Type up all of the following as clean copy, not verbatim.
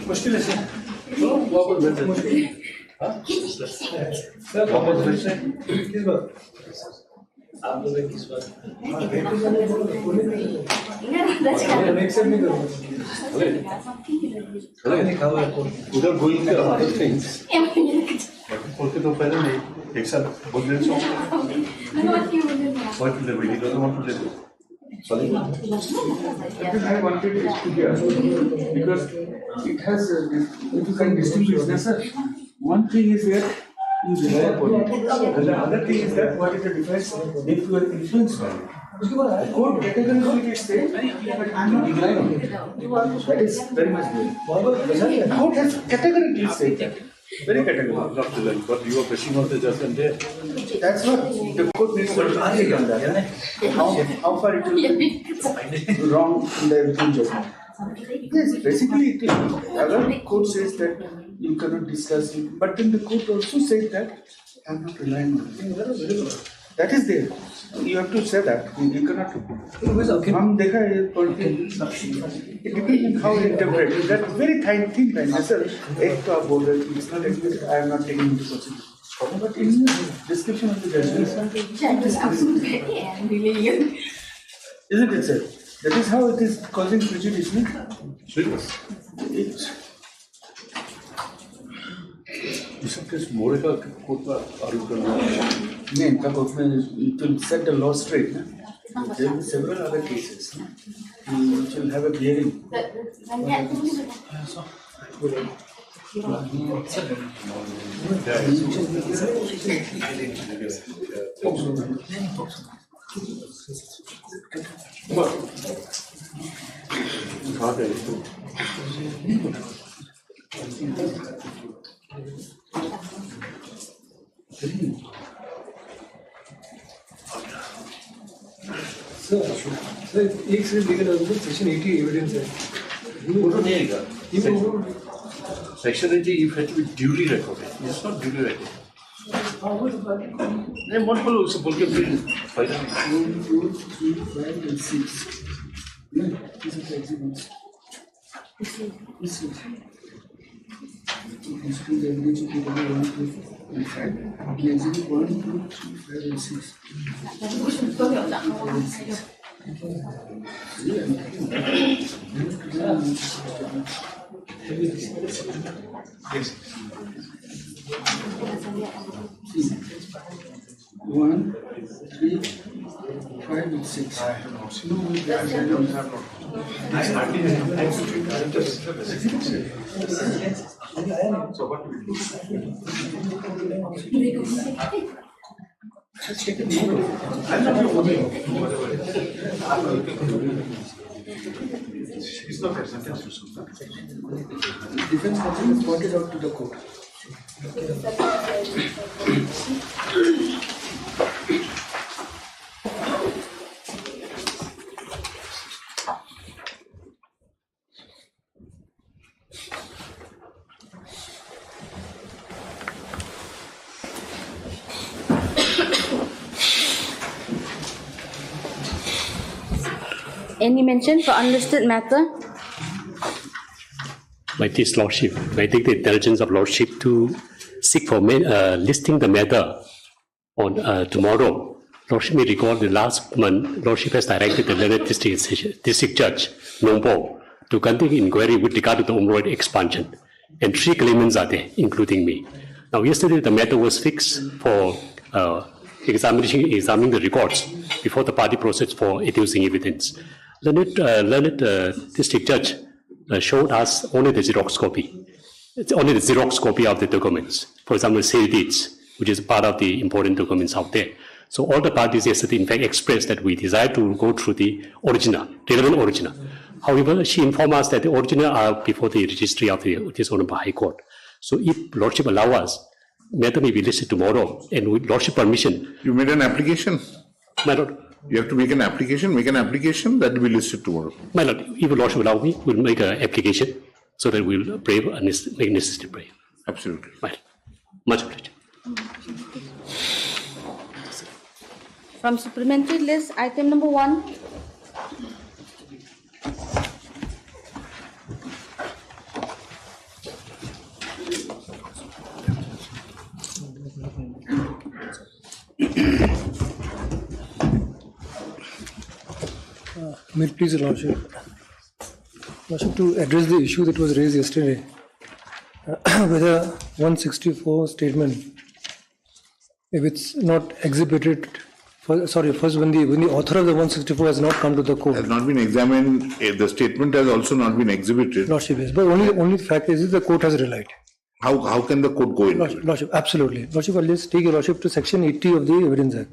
मुश्किल है आप लोग किस बात उधर गोइंग टू अदर थिंग्स बोलते तो पहले नहीं एक साथ बोल रहे so what the we don't want to do sorry I wanted it to be because it has if you can distinguish na sir one thing is that you rely upon it and the other thing is that what is the difference if you are influenced by it the court categorically says but I am not relying on it that is very much good the court has categorically said that very categorical but you are pressing on the judge and there that's what the court needs to argue on that how far it will be wrong in the everything judgment yes basically it is other court says that you cannot discuss it but then the court also says that I am not relying on it that is there you have to say that you cannot हम देखा है it depends on how you interpret it that very thin line sir एक तो आप बोल रहे हैं it's not explicit I am not taking into consideration but in the description of the judgment is absolutely isn't it sir that is how it is causing prejudice it's इस मोड़े का court का आरोप करना नहीं इनका कोर्ट में it will set the law straight ना there will be several other cases which will have a bearing sir एक से लीगल सेक्शन 80 एविडेंस है वो तो नहीं आएगा section 80 if had to be duly recorded it's not duly recorded नहीं मत बोलो उसे बोल के फिर फायदा नहीं 1 2 3 5 and 6 this is the exhibit this is the evidence of the 1 2 and 5 the exhibit 1 2 3 5 and 6 1 3 5 and 6 I don't have so what do we do it's not a sentence or something defense counsel has pointed out to the court Any mention for unlisted matter? By this Lordship, I take the intelligence of Lordship to seek for listing the matter on tomorrow. Lordship may recall the last month, Lordship has directed the learned district judge, Nombo, to conduct inquiry with regard to the Omroid expansion. And 3 claimants are there, including me. Now, yesterday the matter was fixed for examining the records before the party proceeds for adducing evidence. Learned district judge showed us only the Xerox copy. It's only the Xerox copy of the documents. For example, sale deeds, which is part of the important documents out there. So all the parties yesterday, in fact, expressed that we desire to go through the original, relevant original. However, she informed us that the original are before the registry of this Honorable High Court. So if Lordship allow us, matter may be listed tomorrow, and with Lordship permission. You made an application? My Lord. You have to make an application that will be listed tomorrow. My Lord, if Lordship allow me, we'll make an application so that we'll make necessary prayer. Absolutely. Right. Much obliged. From supplementary list, item number 1. May it please, Your Lordship. Lordship, to address the issue that was raised yesterday, whether 164 statement, if it's not exhibited, first when the author of the 164 has not come to the court. Has not been examined, the statement has also not been exhibited. Lordship, yes, but only the fact is the court has relied. How can the court go in? Lordship, absolutely. Lordship, I'll just take Your Lordship to section 80 of the Evidence Act.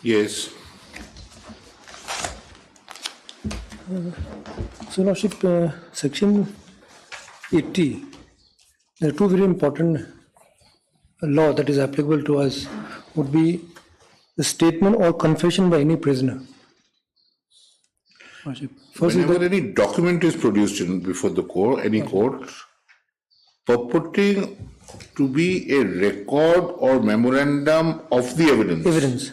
Yes. So, Lordship, section 80, there are two very important law that is applicable to us would be the statement or confession by any prisoner. Lordship, first is Whenever that, any document is produced before the court, any court, purporting to be a record or memorandum of the evidence. evidence.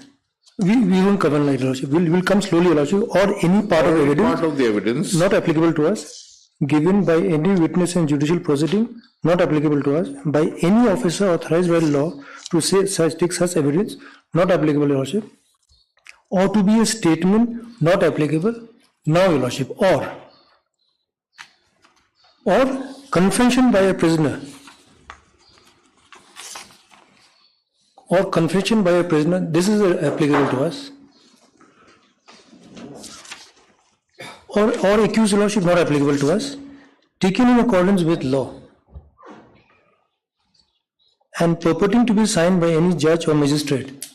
We won't cover like Lordship. We'll come slowly, Lordship, or any part of evidence. Part of the evidence. Not applicable to us, given by any witness in judicial proceeding, not applicable to us, by any officer authorized by law to take such evidence, not applicable, Your Lordship, or to be a statement, not applicable, now, Your Lordship, or confession by a prisoner, or confession by a prisoner, this is applicable to us. Or accused, Your Lordship, not applicable to us. taken in accordance with law and purporting to be signed by any judge or magistrate,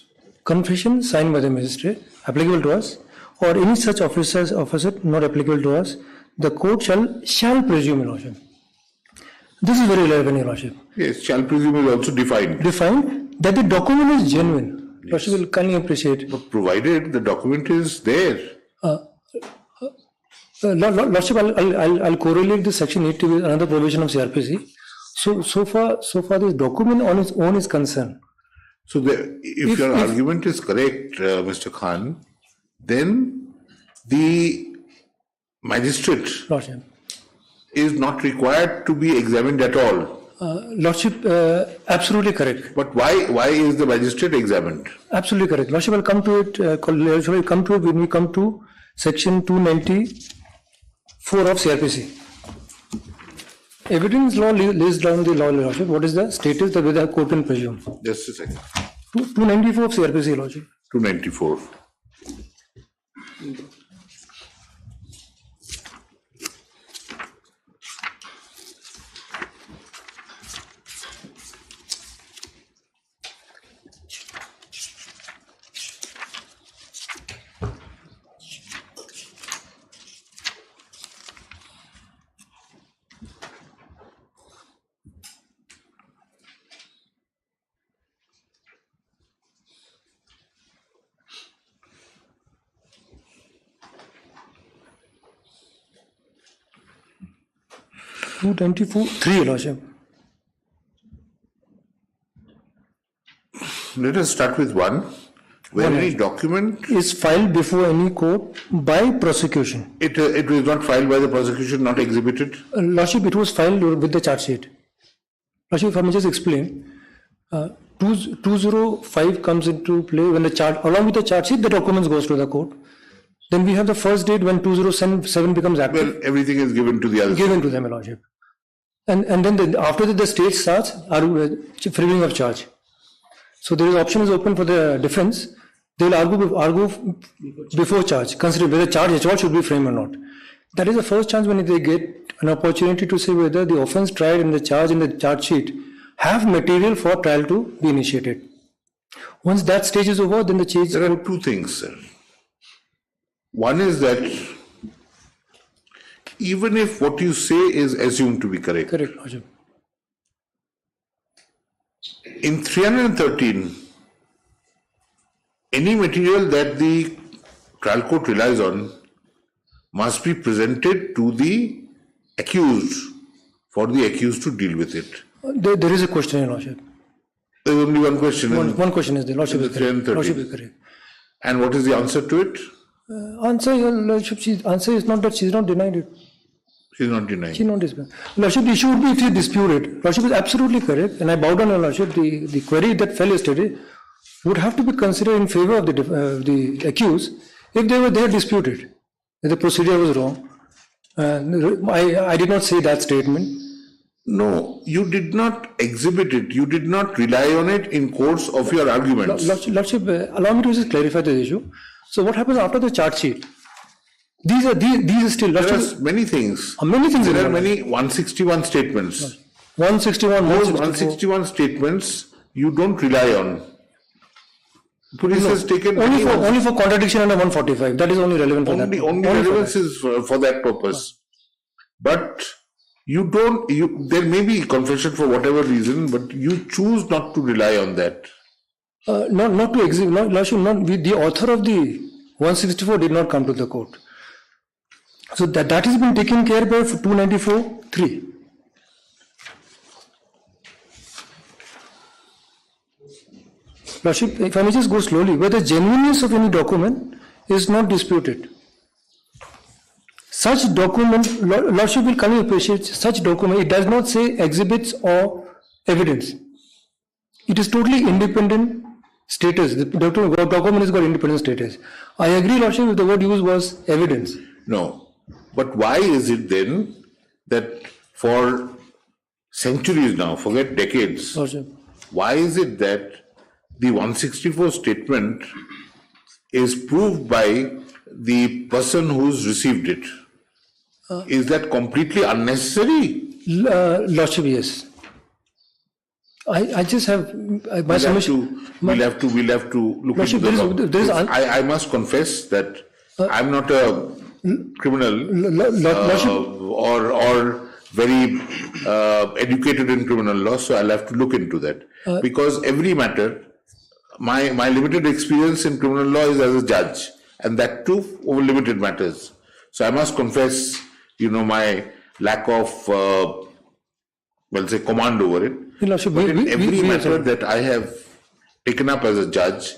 confession signed by the magistrate, applicable to us, or any such officer not applicable to us, the court shall presume, Your Lordship. This is very relevant, Your Lordship. Yes, shall presume is also defined. Defined that the document is genuine. Yes. Lordship will kindly appreciate. But provided the document is there. Lordship, I'll correlate this section 80 with another provision of CRPC. So far, this document on its own is concerned. So, if your argument is correct, Mr. Khan, then the magistrate Lordship is not required to be examined at all. Lordship, absolutely correct. But why is the magistrate examined? Absolutely correct. Lordship, I'll come to it. Shall I come to it when we come to section 294 of CRPC? Evidence law lays down the law, Lordship. What is the status that the court can presume? Just a second. 294 of CRPC, Lordship. 294. (294)(3), Lordship. Let us start with one. Where any document is filed before any court by prosecution. It was not filed by the prosecution, not exhibited. Lordship, it was filed with the charge sheet. Lordship, if I may just explain, 205 comes into play when the charge, along with the charge sheet, the documents goes to the court. Then we have the first date when 207 becomes active. Well, everything is given to the other. Given to them, Lordship. And then after that, the state starts framing of charge. So there is option is open for the defense. They will argue before charge, consider whether charge at all should be framed or not. That is the first chance when they get an opportunity to say whether the offence tried in the charge sheet have material for trial to be initiated. Once that stage is over, then the change. There are two things, sir. One is that even if what you say is assumed to be correct. Correct, Lordship. In 313, any material that the trial court relies on must be presented to the accused for the accused to deal with it. There is a question, Your Lordship. There is only one question. One question is there. Lordship is correct. Lordship is correct. And what is the answer to it? Answer, Your Lordship, answer is not that she is not denied it. She is not denying. She is not disputed. Lordship, the issue would be if you dispute it. Lordship is absolutely correct, and I bow down, Your Lordship. The query that fell yesterday would have to be considered in favor of the accused if they were there disputed, that the procedure was wrong. I did not say that statement. No, you did not exhibit it. You did not rely on it in course of your arguments. Lordship, allow me to just clarify this issue. So what happens after the charge sheet? These are still. There are many things. Many things. There are many 161 statements. 161. Those 161 statements you don't rely on. Police has taken only for contradiction under 145. That is only relevant for that. Only relevance is for that purpose. But you don't. There may be confession for whatever reason, but you choose not to rely on that. Not to exhibit. The author of the 164 did not come to the court. So that has been taken care by 294(3). Lordship, if I may just go slowly, where the genuineness of any document is not disputed. Such document, Lordship will kindly appreciate such document, it does not say exhibits or evidence. It is totally independent status. The document has got independent status. I agree, Lordship, if the word used was evidence. No. But why is it then that for centuries now, forget decades, Lordship, why is it that the 164 statement is proved by the person who's received it? Is that completely unnecessary? Lordship, yes. I just have my submission. We'll have to look Lordship, into there is I must confess that I'm not a criminal or very educated in criminal law, so I'll have to look into that. Because every matter, my limited experience in criminal law is as a judge, and that too over limited matters. So I must confess, my lack of, say, command over it. Lordship, But in every matter that I have taken up as a judge,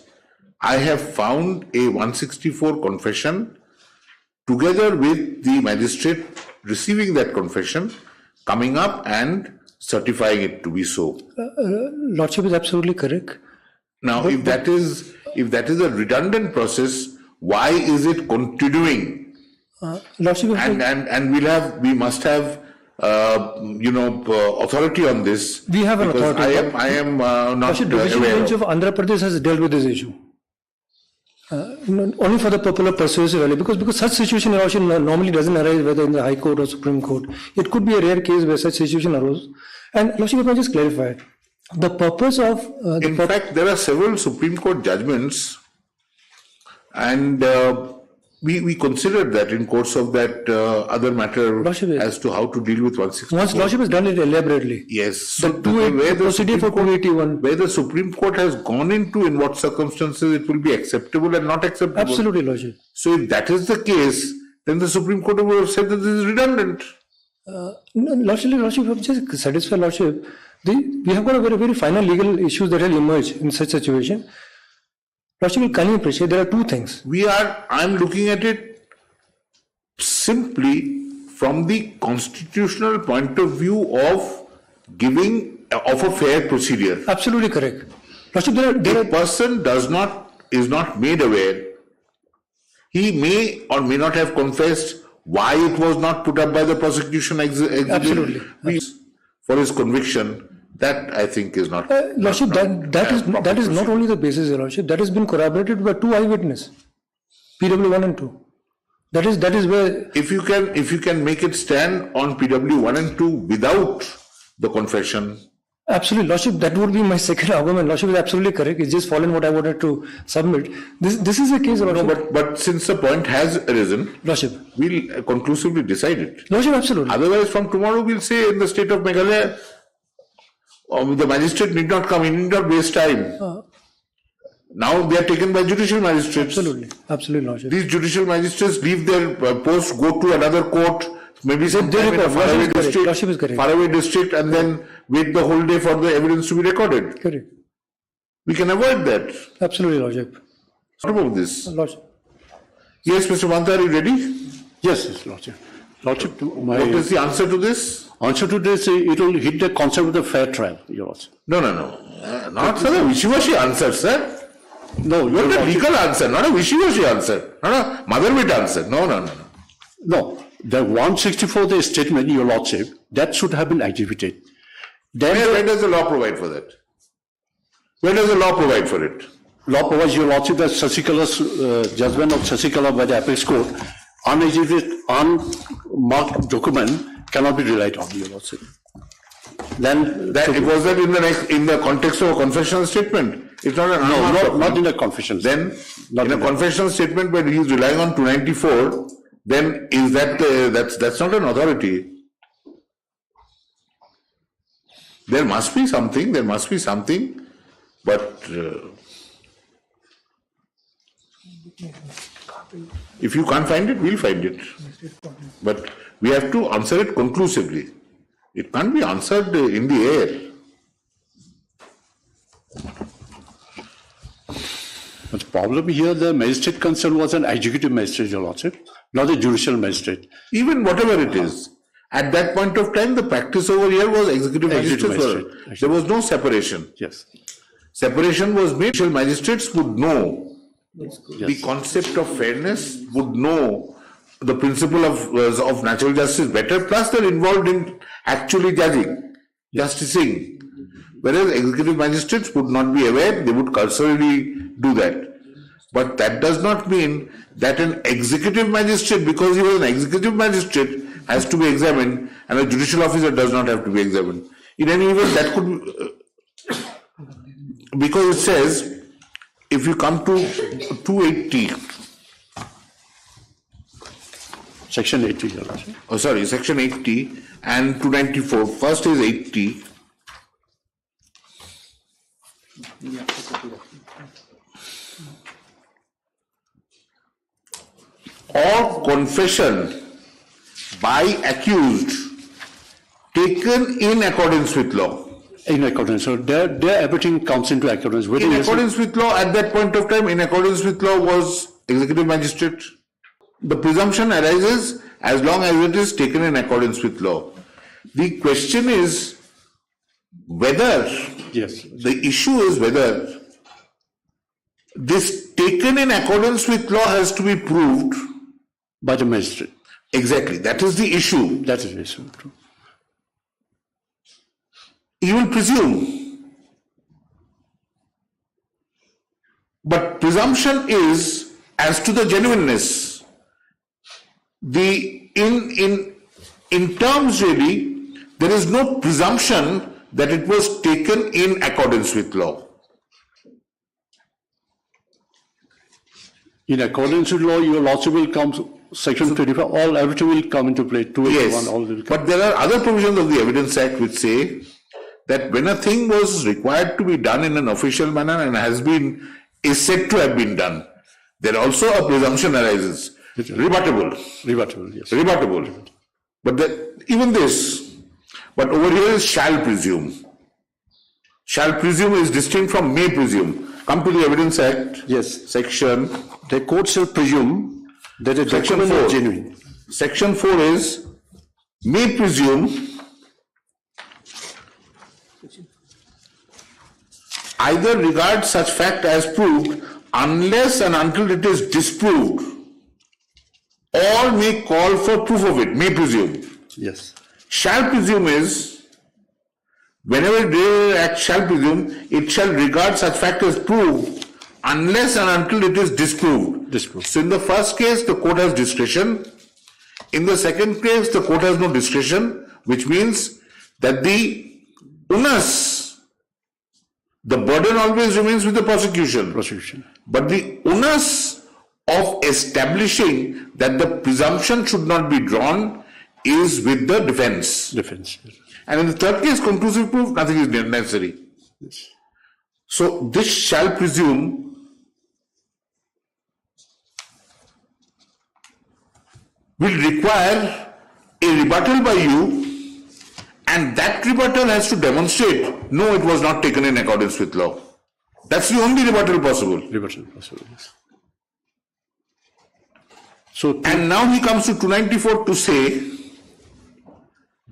I have found a 164 confession together with the magistrate receiving that confession, coming up and certifying it to be so. Lordship is absolutely correct. Now, if that is a redundant process, why is it continuing? Lordship, And we must have authority on this. We have an because authority. I am not Lordship, the Division aware Bench of Andhra Pradesh has dealt with this issue. Only for the purpose of persuasive value, because such situation normally doesn't arise whether in the High Court or Supreme Court. It could be a rare case where such situation arose. And Lordship, if I just clarify, the purpose of In fact, there are several Supreme Court judgments, and we considered that in course of that other matter Lordship, as to how to deal with 164. once Lordship has done it elaborately. Yes. The procedure for 281. Where the Supreme Court has gone into in what circumstances it will be acceptable and not acceptable. Absolutely, Lordship. So if that is the case, then the Supreme Court would have said that this is redundant. Lordship, just satisfy Lordship. We have got a very, very final legal issues that will emerge in such situation. Lordship will kindly appreciate there are two things. I'm looking at it simply from the constitutional point of view of a fair procedure. Absolutely correct. Lordship, there A are person is not made aware. He may or may not have confessed why it was not put up by the prosecution Absolutely. For his conviction. That I think is not. Lordship, that is not only the basis, Your Lordship. That has been corroborated by two eyewitnesses, PW 1 and 2. That is where. If you can make it stand on PW 1 and 2 without the confession. Absolutely, Lordship. That would be my second argument. Lordship is absolutely correct. It's just following what I wanted to submit. This is a case, Lordship. No, but since the point has arisen, Lordship, we'll conclusively decide it. Lordship, absolutely. Otherwise, from tomorrow we'll say in the state of Meghalaya, the magistrate need not come, he need not waste time. Now they are taken by judicial magistrates. Absolutely, Lordship. These judicial magistrates leave their post, go to another court, maybe sometime in a faraway district, and then wait the whole day for the evidence to be recorded. Correct. We can avoid that. Absolutely, Lordship. What about this? Lordship. Yes, Mr. Manta, are you ready? Yes, Lordship. Lordship, What is the answer to this? answer to this, it will hit the concept of the fair trial, Your Lordship. No. Not for the wishy-washy answer, sir. No, You want a legal answer, not a wishy-washy answer. Not a mother-wit answer. No. No, the 164 day statement, Your Lordship, that should have been exhibited. Then Where does the law provide for that? Where does the law provide for it? law provides, Your Lordship, that Sasikala's judgment of Sasikala by the Apex Court, unexhibited, unmarked document cannot be relied on, Your Lordship. Then Was that in the context of a confessional statement? It's not an unmarked document. not in the confession. Then, Not in a in that. confessional statement where he is relying on 294, then is that's not an authority. There must be something, but if you can't find it, we'll find it. But we have to answer it conclusively. It can't be answered in the air. But the problem here, the magistrate concerned was an executive magistrate, Your Lordship, not a judicial magistrate. Even whatever it is, at that point of time, the practice over here was executive magistrates. magistrate. There was no separation. Yes. Separation was made. Judicial magistrates would know the concept of fairness, would know the principle of natural justice better, plus they're involved in actually justicing. Whereas executive magistrates would not be aware, they would cursorily do that. But that does not mean that an executive magistrate, because he was an executive magistrate, has to be examined, and a judicial officer does not have to be examined. In any event, that could, because it says, if you come to 280, Section 80, Your Lordship. oh sorry, section 80 and 294, first is 80. Or confession by accused taken in accordance with law. In accordance, so there everything comes into accordance with. In accordance with law, at that point of time, in accordance with law was executive magistrate. The presumption arises as long as it is taken in accordance with law. The question is whether, Yes. the issue is whether this taken in accordance with law has to be proved. By the magistrate. Exactly, that is the issue. That is the issue. True. You will presume. But presumption is as to the genuineness. In terms really, there is no presumption that it was taken in accordance with law. In accordance with law, Your Lordship will come, Section 25, everything will come into play. 281, all will come. But there are other provisions of the Evidence Act which say that when a thing was required to be done in an official manner and is said to have been done, there also a presumption arises. Rebuttable. Rebuttable, yes. Rebuttable. But even this, but over here is shall presume. Shall presume is distinct from may presume. Come to the Evidence Act. Yes. Section. The court shall presume that a Section document 4. is genuine. Section 4 is may presume either regard such fact as proved unless and until it is disproved, or may call for proof of it, may presume. Yes. Shall presume is, whenever the act shall presume, it shall regard such fact as proved unless and until it is disproved. Disproved. So in the first case, the court has discretion. In the second case, the court has no discretion, which means that the onus, the burden always remains with the prosecution. Prosecution. But the onus of establishing that the presumption should not be drawn is with the defense. Defense. And in the third case, conclusive proof, nothing is necessary. Yes. So this shall presume will require a rebuttal by you, and that rebuttal has to demonstrate, no, it was not taken in accordance with law. That's the only rebuttal possible. Rebuttal possible, yes. So, And now he comes to 294 to say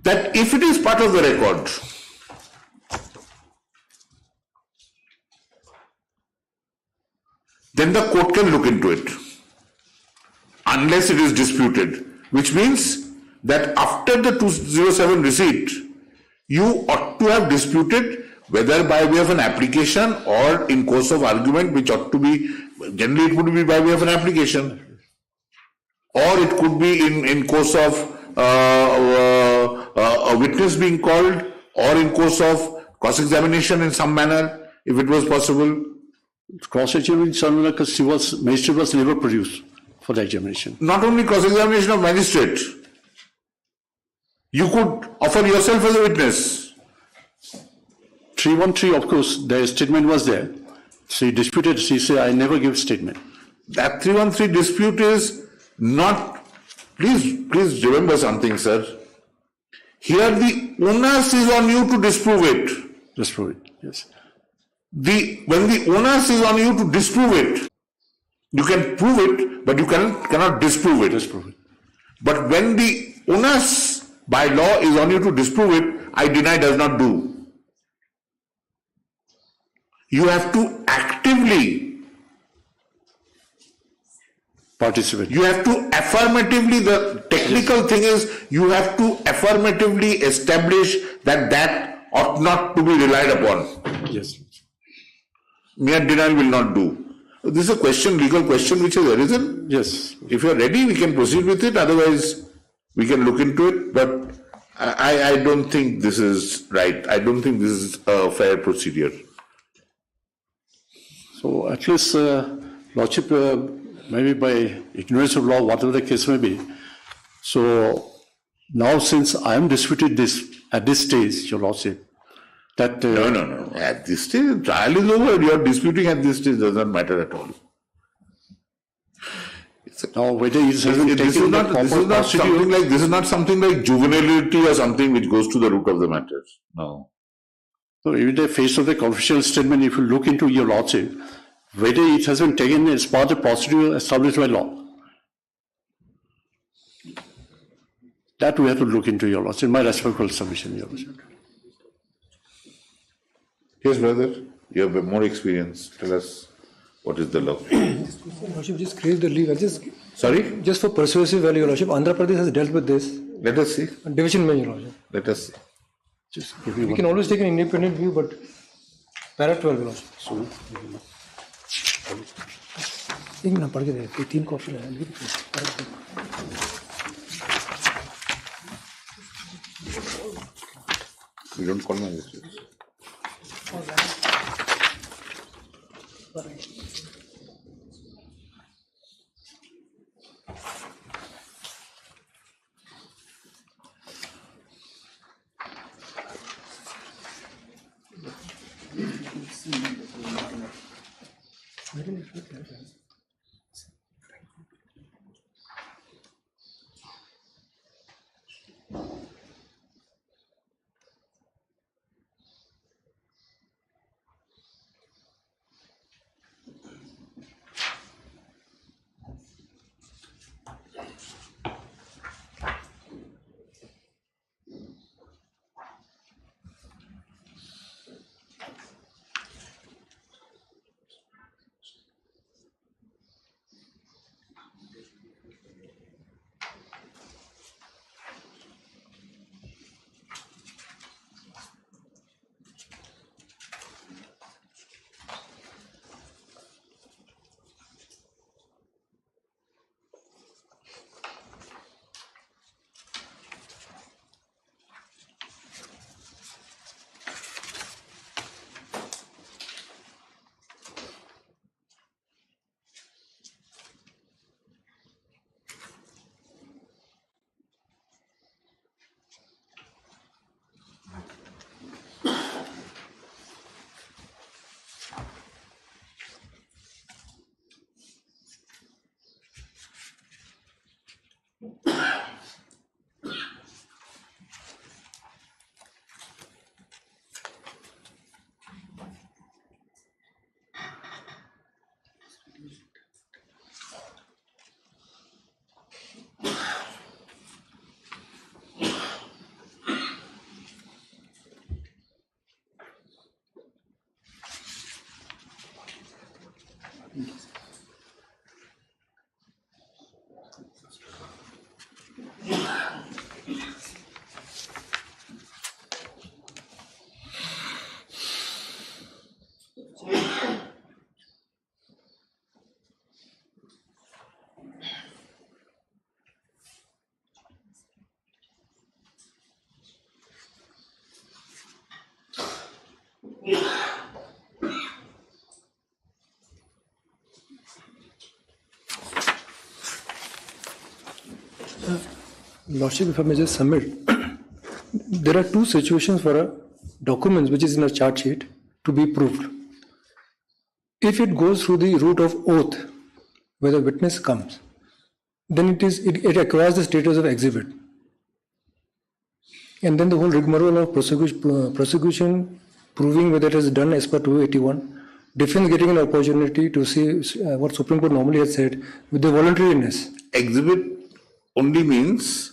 that if it is part of the record, then the court can look into it, unless it is disputed, which means that after the 207 receipt, you ought to have disputed whether by way of an application or in course of argument, which ought to be, generally it would be by way of an application, or it could be in course of a witness being called, or in course of cross-examination in some manner, if it was possible. cross-examination, because magistrate was never produced for the examination. Not only cross-examination of magistrate, you could offer yourself as a witness. 313, of course, the statement was there. She disputed, she said, I never give statement. That 313 dispute is not, please remember something, sir. Here the onus is on you to disprove it. Disprove it, yes. When the onus is on you to disprove it, you can prove it, but you cannot disprove it. Disprove it. But when the onus by law is on you to disprove it, I deny does not do. You have to actively, Participate. you have to affirmatively, the technical thing is, you have to affirmatively establish that ought not to be relied upon. Yes. Mere denial will not do. This is a question, legal question which has arisen. Yes. If you are ready, we can proceed with it. Otherwise, we can look into it. But I don't think this is right. I don't think this is a fair procedure. So at least, Lordship, maybe by ignorance of law, whatever the case may be. So now, since I am disputed this at this stage, Your Lordship, that No. At this stage, the trial is over. You are disputing at this stage does not matter at all. now whether it hasn't This taken is the not proper something like this is not something like juvenility or something which goes to the root of the matter. No. So even the face of the confidential statement, if you look into Your Lordship, whether it has been taken as part of the procedure established by law, that we have to look into, Your Lordship. My respectful submission, Your Lordship. Yes, brother. You have more experience. Tell us what is the law. Lordship, just create the legal. Sorry? Just for persuasive value, Your Lordship, Andhra Pradesh has dealt with this. Let us see. Division bench, Your Lordship. Let us see. Just give me We one. can always take an independent view, but para 12, Your Lordship. एक minute पढ़ के दे, 3 copy है। You don't call my this. Lordship, if I may just submit, there are two situations for a document which is in a chart sheet to be proved. If it goes through the route of oath, where the witness comes, then it acquires the status of exhibit. And then the whole rigmarole of prosecution proving whether it is done as per 281, defense getting an opportunity to see what Supreme Court normally has said with the voluntariness. Exhibit only means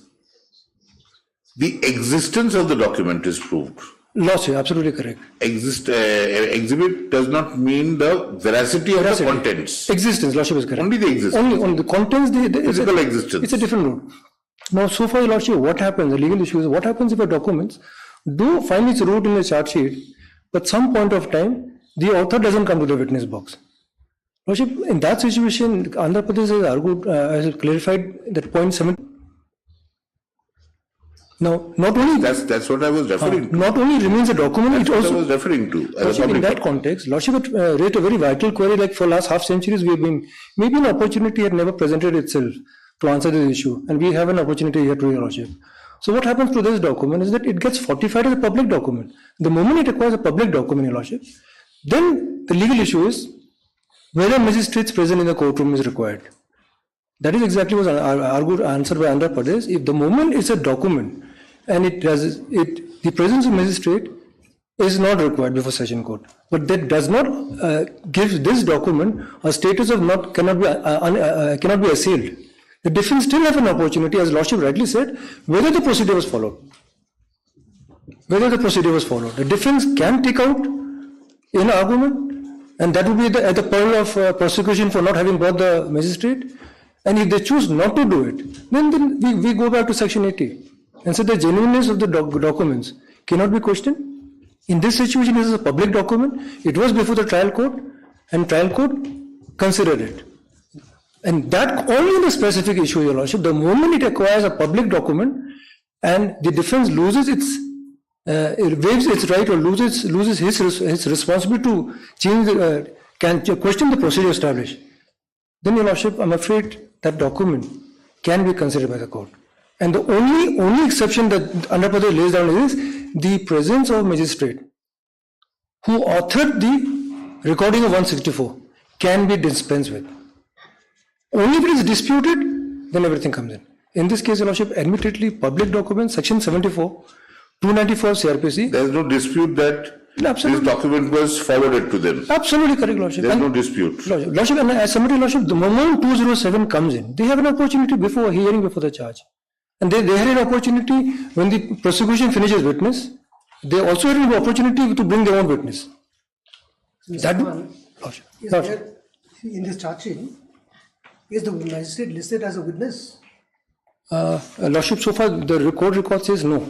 the existence of the document is proved. Lordship, absolutely correct. Exhibit does not mean the veracity of the contents. Existence, Lordship is correct. Only the existence. Only on the contents, Physical existence. It's a different route. Now, so far, Lordship, what happens, the legal issue is what happens if a document do find its route in the chart sheet, but some point of time, the author doesn't come to the witness box. Lordship, in that situation, Andhra Pradesh has argued, has clarified that point 7. Now, not only That's what I was referring to. not only remains a document, That's it what I also. was referring to. As a Lordship, in public that context, Lordship had raised a very vital query. Like for last half centuries, we have been maybe an opportunity had never presented itself to answer this issue, and we have an opportunity here to your Lordship. So what happens to this document is that it gets fortified as a public document. The moment it acquires a public document, your Lordship, then the legal issue is whether magistrates present in the courtroom is required. That is exactly what was argued, answered by Andhra Pradesh. If the moment it's a document and the presence of magistrate is not required before session court, but that does not give this document a status of cannot be assailed. The defense still have an opportunity, as Lordship rightly said, whether the procedure was followed. The defense can take out an argument, and that would be at the peril of prosecution for not having brought the magistrate. And if they choose not to do it, then we go back to section 80 and say the genuineness of the documents cannot be questioned. In this situation, this is a public document. It was before the trial court, and trial court considered it. And that only in the specific issue, Your Lordship, the moment it acquires a public document and the defense loses it waives its right or loses his responsibility to question the procedure established, then Your Lordship, I'm afraid that document can be considered by the court. And the only exception that Andhra Pradesh lays down is the presence of magistrate who authored the recording of 164 can be dispensed with. Only if it is disputed, then everything comes in. In this case, Your Lordship, admittedly, public document, section 74, 294 CRPC. There is no dispute that this document was forwarded to them. Absolutely correct, Lordship. There is no dispute. Lordship, and as submitted, Lordship, the moment 207 comes in, they have an opportunity before hearing before the charge. And they had an opportunity when the prosecution finishes witness, they also had an opportunity to bring their own witness. Lordship. In this charge sheet, is the magistrate listed as a witness? Lordship, so far the court record says no.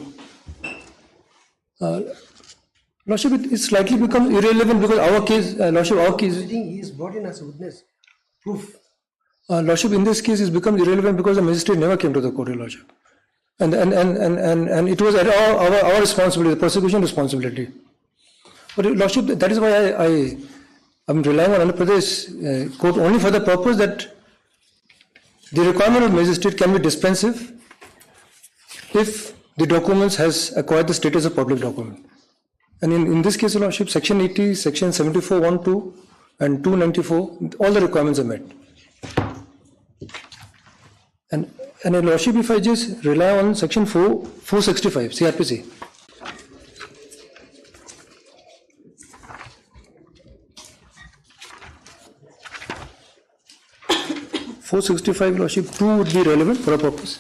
Lordship, it slightly becomes irrelevant because our case, Lordship, our case. He is brought in as a witness. Proof. Lordship, in this case, it becomes irrelevant because the magistrate never came to the court, Lordship. And it was at our responsibility, the prosecution responsibility. But Lordship, that is why I'm relying on Andhra Pradesh court only for the purpose that the requirement of magistrate can be dispensive if the documents has acquired the status of public document. And in this case, Lordship, section 80, section 74, 1, 2 and 294, all the requirements are met. And Lordship, if I just rely on section 465 CRPC. Lordship, 2 would be relevant for a purpose.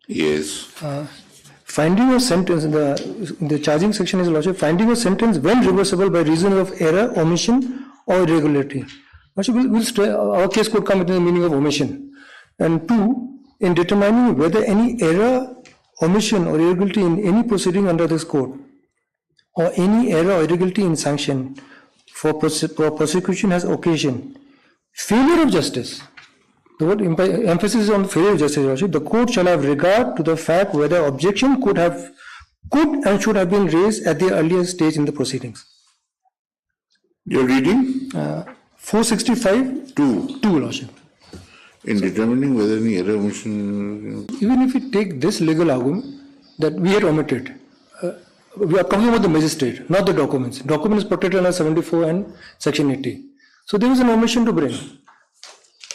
Yes. Finding a sentence in the charging section is, Lordship, finding a sentence when reversible by reason of error, omission, or irregularity. Lordship, our case could come within the meaning of omission. And 2, in determining whether any error, omission, or irregularity in any proceeding under this code, or any error or irregularity in sanction for prosecution has occasion, failure of justice. The word emphasis is on failure of justice, Lordship. The court shall have regard to the fact whether objection could and should have been raised at the earlier stage in the proceedings. You're reading? 465 2, Lordship. In determining whether any error, omission. Even if we take this legal argument that we had omitted, we are talking about the magistrate, not the documents. Document is protected under 74 and section 80. So there was an omission to bring.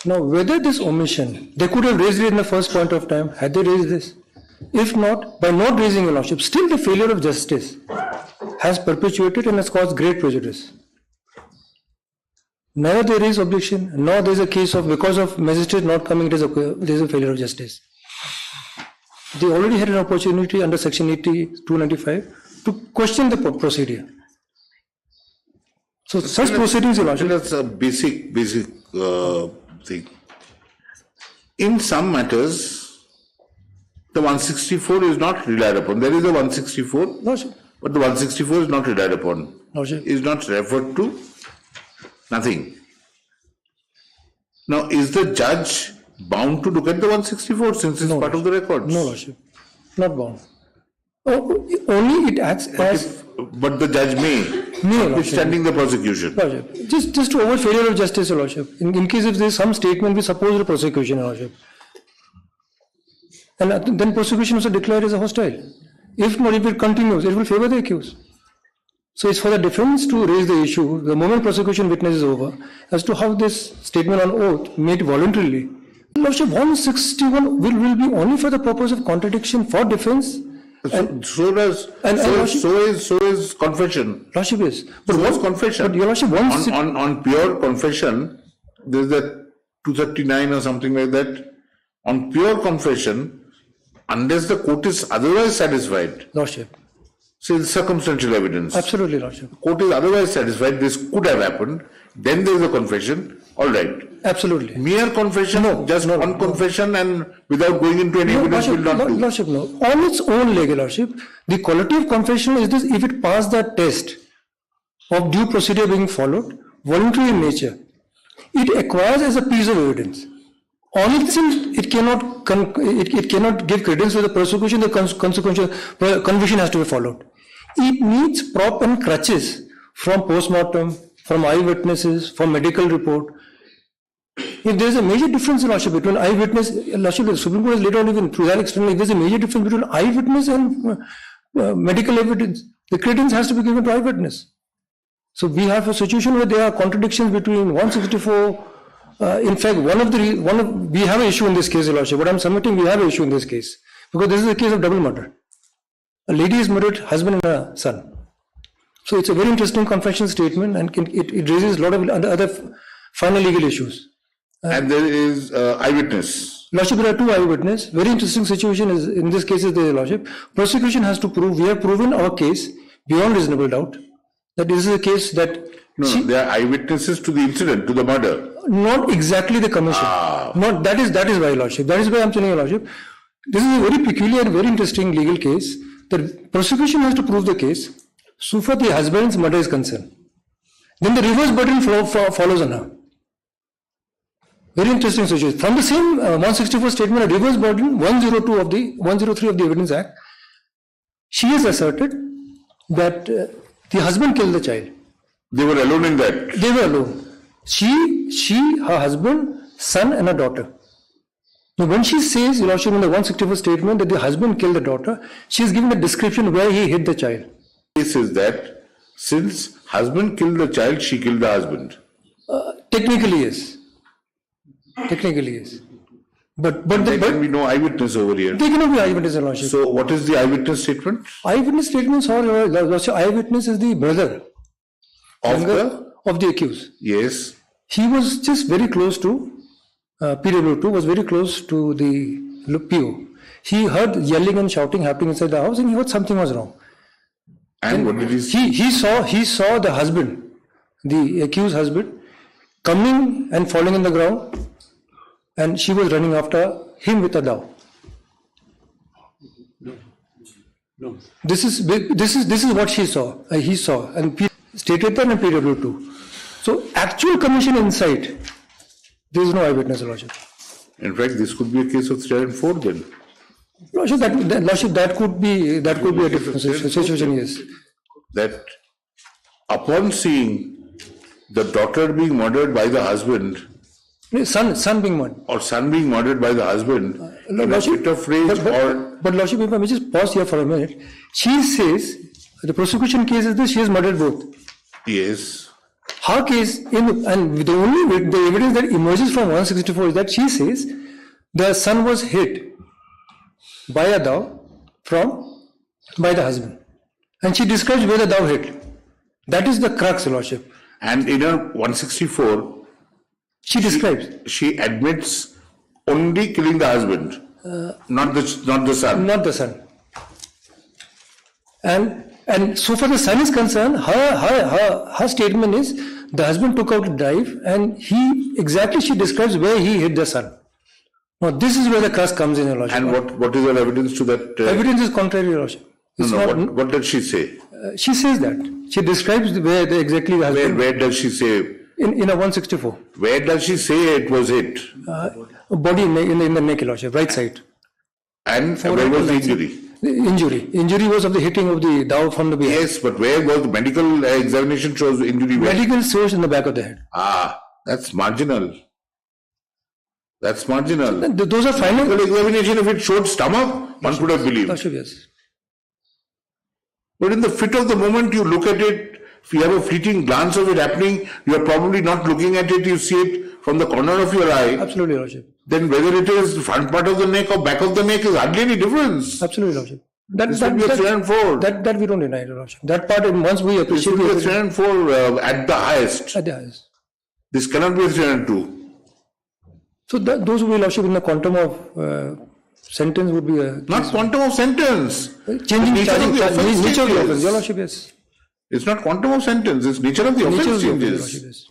Now, whether this omission, they could have raised it in the first point of time, had they raised this? If not, by not raising a Lordship, still the failure of justice has perpetuated and has caused great prejudice. Neither there is objection, nor there is a case of because of magistrate not coming, there is a failure of justice. They already had an opportunity under section 80, 295 to question the procedure. So such proceedings, Your Lordship. That's a basic thing. In some matters, The 164 is not relied upon. There is a 164, Lordship, but the 164 is not relied upon. Lordship. Is not referred to. Nothing. Now, is the judge bound to look at the 164 since it's part of the records? No, Lordship, not bound. Oh, only it acts as. But the judge may, notwithstanding the prosecution. Lordship, just to avoid failure of justice, Lordship. In case if there is some statement which supposes a prosecution, Lordship, and then prosecution also declared as a hostile. If not, if it continues, it will favor the accused. So it's for the defense to raise the issue the moment prosecution witness is over as to how this statement on oath made voluntarily. Lordship, 161 will be only for the purpose of contradiction for defense. So is confession. Lordship is. But what's confession? But your Lordship, on pure confession, there's that 239 or something like that. On pure confession, unless the court is otherwise satisfied, Lordship. so it's circumstantial evidence. Absolutely, Lordship. Court is otherwise satisfied, this could have happened, then there is a confession, all right. Absolutely. Mere confession, one confession and without going into any evidence will not do. Lordship, no. On its own legal, Lordship, the quality of confession is this: if it passed the test of due procedure being followed, voluntary in nature, it acquires as a piece of evidence. On itself, it cannot give credence to the prosecution. The consequential conviction has to be followed. It needs prop and crutches from post-mortem, from eyewitnesses, from medical report. If there is a major difference, Lordship, between eyewitness, Lordship, the Supreme Court has laid out even to that extent, if there is a major difference between eyewitness and medical evidence, the credence has to be given to eyewitness. So we have a situation where there are contradictions between 164. In fact, we have an issue in this case, Lordship. What I'm submitting, we have an issue in this case because this is a case of double murder. A lady is murdered, husband and a son. So it's a very interesting confession statement, and it raises a lot of other final legal issues. And there is eyewitness. Lordship, there are two eyewitnesses. Very interesting situation is in this case is the Lordship. Prosecution has to prove, we have proven our case beyond reasonable doubt that this is a case that. No, they are eyewitnesses to the incident, to the murder. Not exactly the commission. Not that is why, Lordship. That is why I'm telling you, Lordship. This is a very peculiar and very interesting legal case. The prosecution has to prove the case so far the husband's murder is concerned. Then the reverse burden follows on her. Very interesting situation. From the same 164 statement, a reverse burden 103 of the Evidence Act, she has asserted that the husband killed the child. They were alone in that. They were alone. She, her husband, son, and a daughter. Now, when she says, Your Lordship, in the 164 statement that the husband killed the daughter, she is giving a description where he hid the child. This is that since husband killed the child, she killed the husband. Technically, yes. Technically, yes. But there can be no eyewitness over here. There cannot be eyewitness, Your Lordship. So, what is the eyewitness statement? Eyewitness statements are, Your Lordship, eyewitness is the brother of the accused. Yes. He was just very close to, PW2 was very close to the PO. He heard yelling and shouting happening inside the house and he thought something was wrong. And what did he see? He saw the husband, the accused husband, coming and falling in the ground, and she was running after him with a dao. No. This is what he saw, and stated that in PW2. So actual commission inside, there is no eyewitness, Lordship. In fact, this could be a case of 3 and 4 then. Lordship, that could be a different situation, yes. That upon seeing the daughter being murdered by the husband, son being murdered, or son being murdered by the husband, in a fit of rage but Lordship, if I may just pause here for a minute, she says the prosecution case is this: she has murdered both. Yes. Her case, and the evidence that emerges from 164 is that she says the son was hit by a dao by the husband, and she describes where the dao hit. That is the crux, Lordship. And in her 164, she describes. She admits only killing the husband, not the son. Not the son. And so far the son is concerned, her statement is the husband took out to drive and she describes where he hit the son. Now, this is where the crux comes in, Your Lordship. And what is your evidence to that? Evidence is contrary, Your Lordship. It's What did she say? She says that. She describes where exactly the husband. Where does she say? In a 164. Where does she say it was hit? Body in the neck, Your Lordship, right side. And where was the injury? The injury was of the hitting of the dowel from the behind. Yes, but where was the medical examination shows the injury? Medical source in the back of the head. That's marginal. Those are final. Medical examination, if it showed stomach, one could have believed. Lordship, yes. But in the fit of the moment, you look at it, if you have a fleeting glance of it happening, you are probably not looking at it, you see it from the corner of your eye. Absolutely, Lordship. Then whether it is front part of the neck or back of the neck is hardly any difference. Absolutely, Lordship. This will be a 3 and 4. That we don't deny, Your Lordship. That part, once we This appreciate will be a 3 and 4 at the highest. at the highest. This cannot be a 3 and 2. So those who will, Lordship, in the quantum of sentence would be Not quantum of sentence. changing nature of the offence nature of the changes. offence. Your Lordship, yes. It's not quantum of sentence, it's nature of the Nature offence of the offence, Your changes. Lordship, yes.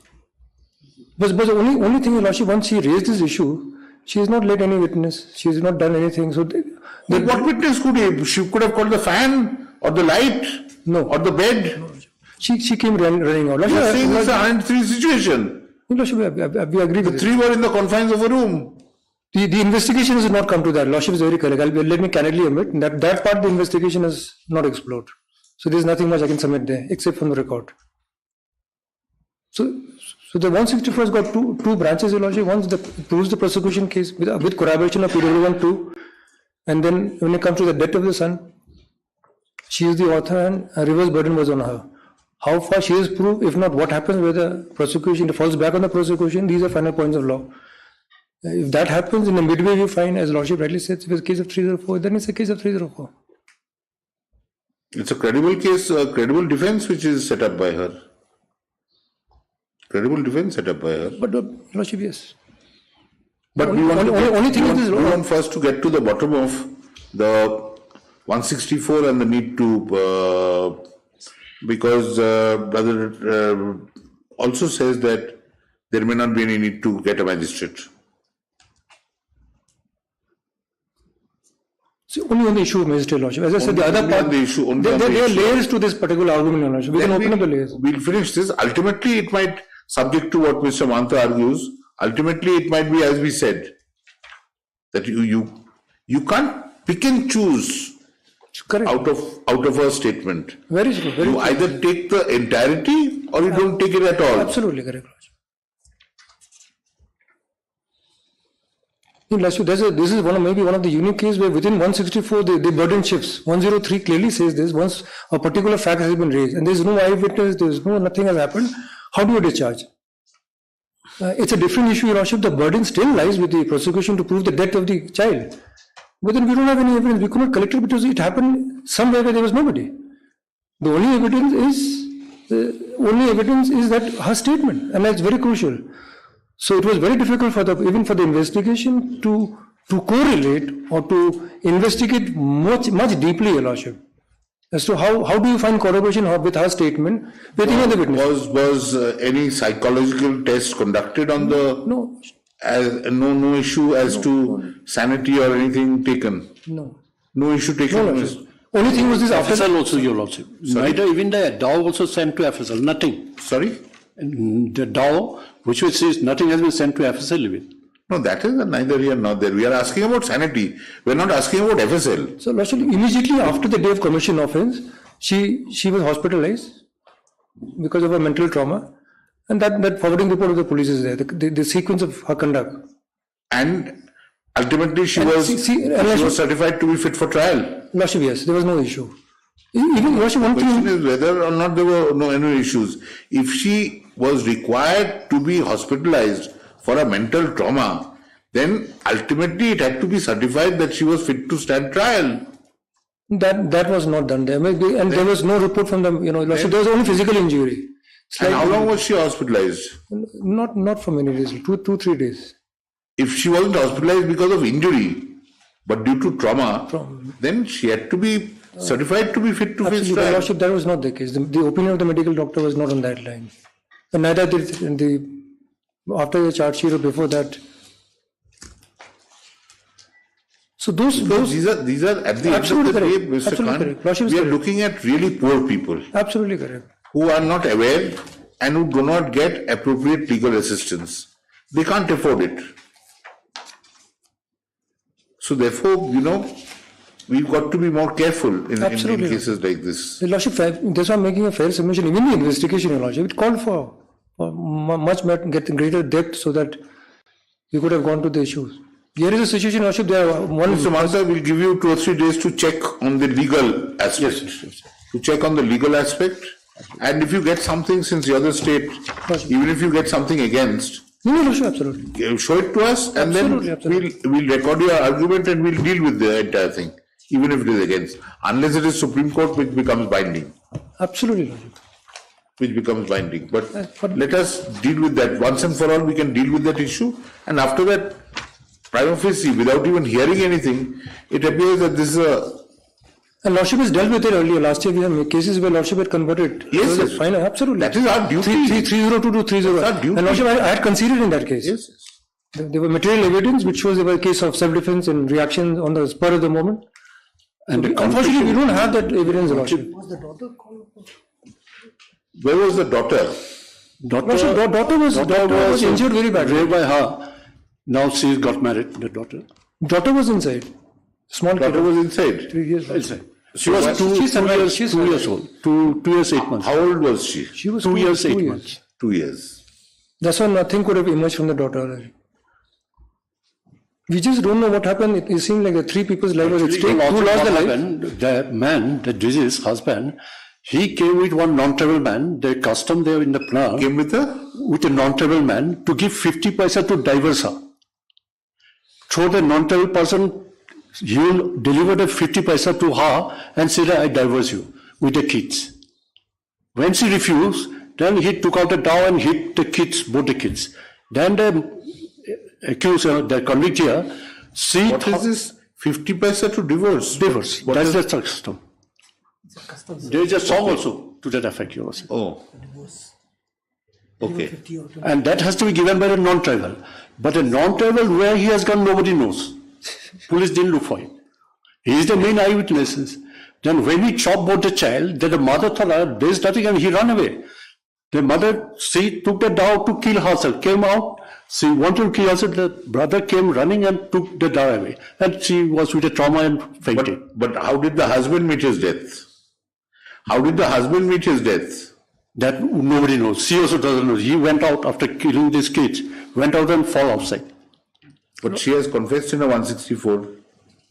But the only thing, Your Lordship, once she raised this issue, she has not led any witness. She has not done anything. So But what witness could he? She could have called the fan or the light or the bed. she came running out. You are saying it's a Lordship, 103 situation. Lordship, we agree with The it. 3 were in the confines of a room. The investigation has not come to that. Lordship is very correct. Let me candidly admit that part of the investigation is not explored. So there's nothing much I can submit there except from the record. So the 164 has got two branches, Your Lordship. One proves the prosecution case with corroboration of PW1 2, and then when it comes to the death of the son, she is the author and a reverse burden was on her. How far she is proved, if not, what happens with the prosecution, it falls back on the prosecution. These are final points of law. If that happens in the midway, we find, as Lordship rightly says, if it's a case of 304, then it's a case of 304. It's a credible case, a credible defense which is set up by her. Credible defense set up by her. But Lordship, yes. But we want first to get to the bottom of the 164 and the need to, because brother also says that there may not be any need to get a magistrate. So only on the issue of magistrate, Lordship. As I said, the other part, there are layers to this particular argument, Lordship. We can open up the layers. We'll finish this. Ultimately, it might, subject to what Mr. Manta argues, ultimately it might be as we said, that you can't pick and choose out of a statement. Very true. You either take the entirety or you don't take it at all. Absolutely correct, Lordship. This is maybe one of the unique cases where within 164 the burden shifts. 103 clearly says this. Once a particular fact has been raised and there is no eyewitness, there is nothing has happened, how do you discharge? It's a different issue, Your Lordship. The burden still lies with the prosecution to prove the death of the child. But then we don't have any evidence. We could not collect it because it happened somewhere where there was nobody. The only evidence is that her statement, and that's very crucial. So it was very difficult even for the investigation to correlate or to investigate much deeply, Your Lordship, as to how do you find corroboration with her statement with any other witness. Was any psychological test conducted on the no issue as to sanity or anything taken? No issue taken. No, only thing was this FSL also, Your Lordship. Neither even the DAO also sent to FSL, nothing. Sorry? The DAO, which says nothing has been sent to FSL even. No, that is neither here nor there. We are asking about sanity. We are not asking about FSL. So, Lordship, immediately after the day of commission offence, she was hospitalized because of a mental trauma, and that forwarding report of the police is there. The sequence of her conduct. And ultimately, she was certified to be fit for trial. Lordship, yes, there was no issue. Even Lordship, one question is whether or not there were any issues. If she was required to be hospitalized for a mental trauma, then ultimately it had to be certified that she was fit to stand trial. That was not done there, and there was no report from them. Lordship, there was only physical injury. And how long was she hospitalized? Not for many days, 2-3 days. If she wasn't hospitalized because of injury, but due to trauma, then she had to be certified to be fit to face trial. Lordship, that was not the case. The opinion of the medical doctor was not on that line. And neither did after the charge sheet or before that. So those These are at the end of Absolutely the day, correct. Mr. Absolutely Khan, correct. Lordship is we are correct. looking at really poor people absolutely correct. who are not aware and who do not get appropriate legal assistance. They can't afford it. So therefore, we've got to be more careful in Absolutely. cases like this. The Lordship, that's why I'm making a fair submission. Even the investigation, Your Lordship, it called for much greater depth so that we could have gone to the issues. Here is a situation, Your Lordship, there are one. Mr. Mansa will give you 2 or 3 days to check on the legal aspect. Yes. To check on the legal aspect. And if you get something since the other state, even if you get something against, No, Lordship, absolutely. show it to us and Absolutely. then we'll record your argument and we'll deal with the entire thing, even if it is against. Unless it is Supreme Court, which becomes binding. Absolutely, Lordship. Which becomes binding. But let us deal with that. Once and for all, we can deal with that issue. And after that, prima facie, without even hearing anything, it appears that this is a... And Lordship has dealt with it earlier. Last year we had cases where Lordship had converted. Yes, It was yes. fine, absolutely. That is our duty. 302 to 308. That's our duty. And Lordship, I had conceded in that case. Yes. There were material evidence which shows there was a case of self-defense and reaction on the spur of the moment. And the Unfortunately, we don't have that evidence, Lordship. Was the daughter called? Where was the daughter? Lordship, daughter was injured very badly. Raped by her. Now she's got married, the daughter. Daughter was inside. Small Daughter kid. was inside. 3 years back. Inside. She was two years old. 2 years, 8 months. How old was she? She was 2 years, 8 2 months. 2 years. That's why nothing could have emerged from the daughter. We just don't know what happened. It seemed like the 3 people's life was at stake. Also Who lost what their life? happened, the man, the deceased husband, he came with one non-tribal man, the custom there in the plan, Came with her? with a non-tribal man to give 50 paisa to divorce her. So the non-tribal person, he will deliver the 50 paisa to her and said, I divorce you with the kids. When she refused, then he took out a dao and hit the kids, both the kids. Then the accuser, the convict here, she What is this? 50 paisa to divorce? divorce. That's the custom. There is a song also to that effect, you also. Oh. Okay. 50 or 20. And that has to be given by the non-tribal. But a non-tribal, where he has gone, nobody knows. Police didn't look for him. He is the main eyewitness. Then when he chopped both the child, then the mother thought, there is nothing, and he ran away. The mother, she took the dao to kill herself, came out, she wanted to kill herself, the brother came running and took the dao away. And she was with a trauma and fainted. But how did the husband meet his death? How did the husband meet his death? That nobody knows. She also doesn't know. He went out after killing these kids, went out and fall outside. But she has confessed in a 164.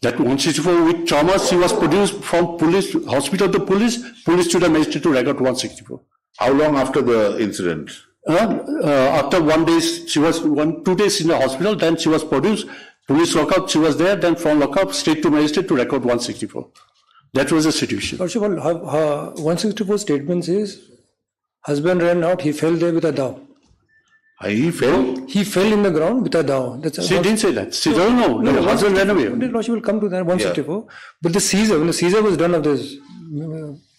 That 164 with trauma, she was produced from police, hospital to police to the magistrate to record 164. How long after the incident? After 1 day, she was 2 days in the hospital, then she was produced, police lockup, she was there, then from lockup, straight to magistrate to record 164. That was the situation. First of all, her 164 statement says, husband ran out, he fell there with a dao. He fell? He fell in the ground with a dao. She didn't say that. She doesn't know. The husband ran away. Lordship will come to that 164. But the seizure, when the seizure was done of this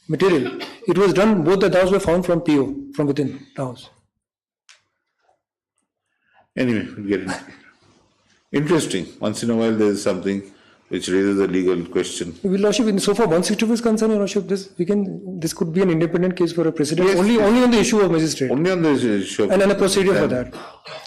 material, it was done, both the daos were found from PO, from within the house. Anyway, we'll get it. Interesting. Once in a while there is something which raises a legal question. Lordship, so far 164 is concerned, Your Lordship, this could be an independent case for a precedent, only on the issue of magistrate. Only on this issue. And a procedure for that.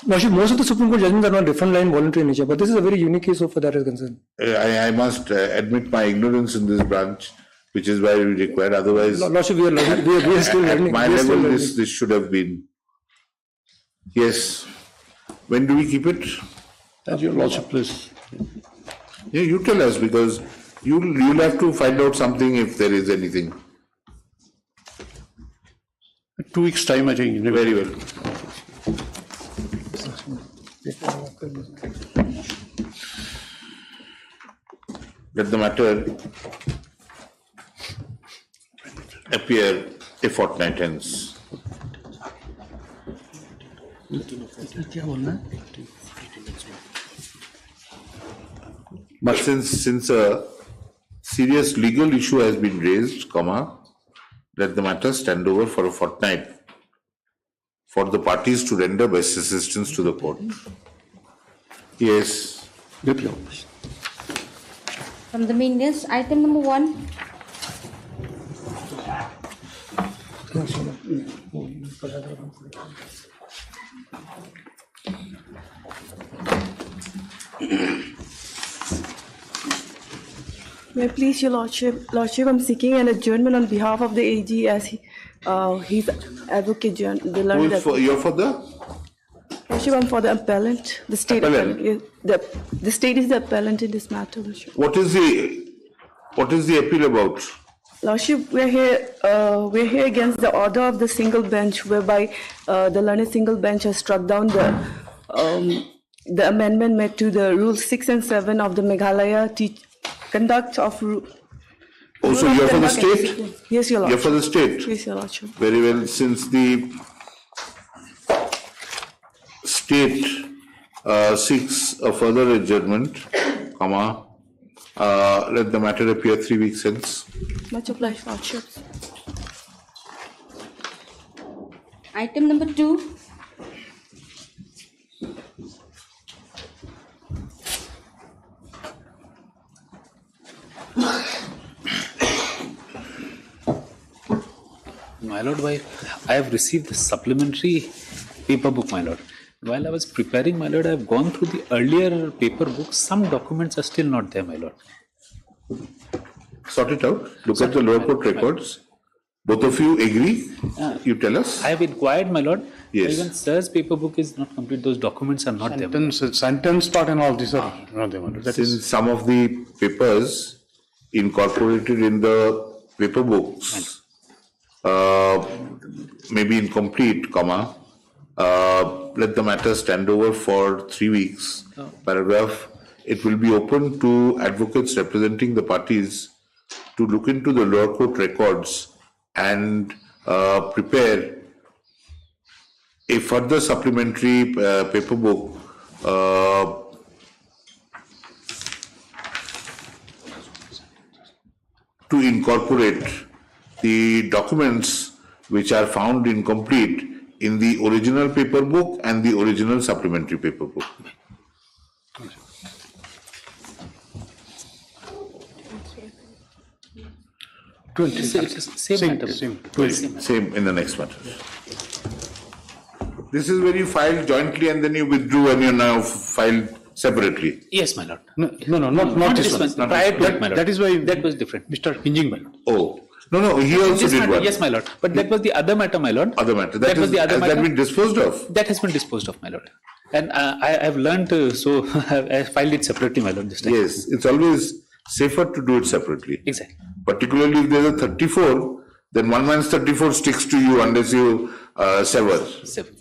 Lordship, most of the Supreme Court judgments are not different line voluntary in nature, but this is a very unique case so far that is concerned. I must admit my ignorance in this branch, which is why we require. Otherwise, Lordship, we are still learning. at my We are still level, learning. this should have been. Yes. When do we keep it? As your lordship, please. Yeah, you tell us, because you'll have to find out something if there is anything. 2 weeks time, I think. Very well. Let the matter appear a fortnight hence. But since a serious legal issue has been raised, let the matter stand over for a fortnight for the parties to render best assistance to the court. Yes. Yep, Your Worship. From the main list, item number 1. May I please, Your Lordship, I'm seeking an adjournment on behalf of the AG as he's advocate, the learned You're for the? Lordship, I'm for the appellant, the state Appellant. appellant. The state is the appellant in this matter, Lordship. What is the appeal about? Lordship, we're here against the order of the single bench, whereby the learned single bench has struck down the amendment made to the Rules 6 and 7 of the Meghalaya conduct of. Oh, so you're for the state? Yes, Your Lordship. You're for the state? Yes, Your Lordship. Very well, since the state seeks a further adjournment, let the matter appear 3 weeks hence. Much obliged, Lordship. Item number 2. My lord, while I have received the supplementary paper book, my lord. While I was preparing, my lord, I have gone through the earlier paper books. Some documents are still not there, my lord. Sort it out. Look at the lower court records. Both of you agree? You tell us. I have inquired, my lord. Yes. Even sir's paper book is not complete. Those documents are not there. Sentence part and all these are not there, my lord. That is Since some of the papers incorporated in the paper books may be incomplete, let the matter stand over for 3 weeks. Paragraph, it will be open to advocates representing the parties to look into the lower court records and prepare a further supplementary paper book to incorporate the documents which are found incomplete in the original paper book and the original supplementary paper book. Same matter. Same in the next matter. This is where you filed jointly and then you withdrew and you now filed separately. Yes, my lord. no, not this one. Prior to it, my lord. That is why that was different. Mr. Hinging, my lord. Oh, no, he also This did matter, one. yes, my lord. But that was the other matter, my lord. Other matter. That was the other has matter. that been disposed of? That has been disposed of, my lord. And I have learned, so I filed it separately, my lord, this time. Yes, it's always safer to do it separately. Exactly. Particularly if there's a 34, then one man's 34 sticks to you unless you sever. Seven.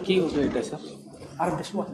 Key over it, sir. Out of this one.